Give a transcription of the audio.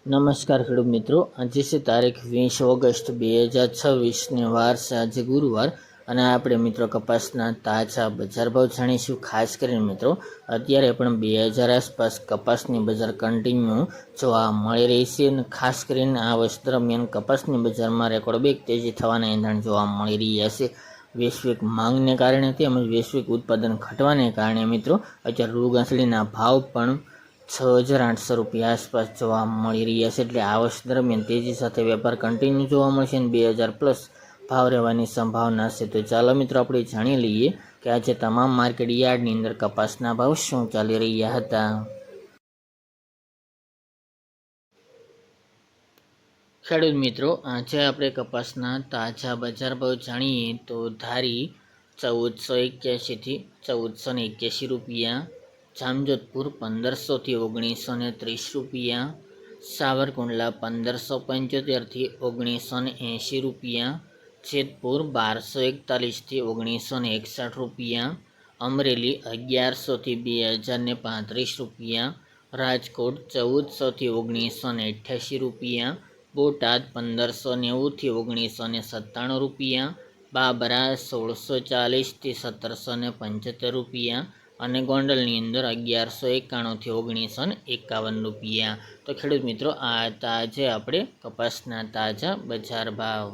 નમસ્કાર ખેડૂત મિત્રો, આજે છે તારીખ 20 ઓગસ્ટ 2026 વાર છે આજે ગુરુવાર અને આપણે મિત્રો કપાસના તાજા બજાર ભાવ જાણીશું। ખાસ કરીને મિત્રો અત્યારે પણ 2000 આસપાસ કપાસની બજાર કન્ટિન્યુ જોવા મળી રહી છે અને ખાસ કરીને આ વર્ષ દરમિયાન કપાસની બજારમાં રેકોર્ડ બ્રેક તેજી થવાના એંધાણ જોવા મળી રહ્યા છે। વૈશ્વિક માંગને કારણે તેમજ વૈશ્વિક ઉત્પાદન ઘટવાને કારણે મિત્રો અત્યારે રૂ ગાંસડીના ભાવ પણ 6800 રૂપિયા આસપાસ જોવા મળી રહ્યા છે। એટલે આ વર્ષ દરમિયાન તેજી સાથે વેપાર કન્ટિન્યુ જોવા મળશે અને 2000 પ્લસ ભાવ રહેવાની સંભાવના છે। તો ચાલો મિત્રો આપણે જાણી લઈએ કે આજે તમામ માર્કેટ યાર્ડની અંદર કપાસના ભાવ શું ચાલી રહ્યા હતા। ખેડૂત મિત્રો, આજે આપણે કપાસના તાજા બજાર ભાવ જાણીએ તો ધારી 1481 થી 1481 રૂપિયા, જામજોધપુર 1500 થી 1930 રૂપિયા, સાવરકુંડલા 1575 થી 1980 રૂપિયા, જેતપુર 1241 થી 1961 રૂપિયા, અમરેલી 1100 થી 2035 રૂપિયા, રાજકોટ 1400 થી 1988 રૂપિયા, બોટાદ 1590 થી 1997 રૂપિયા, બાબરા 1640 થી 1775 રૂપિયા અને ગોંડલની અંદર 1191 થી 1951 રૂપિયા। તો ખેડૂત મિત્રો, આ આજે આપણે કપાસના તાજા બજાર ભાવ।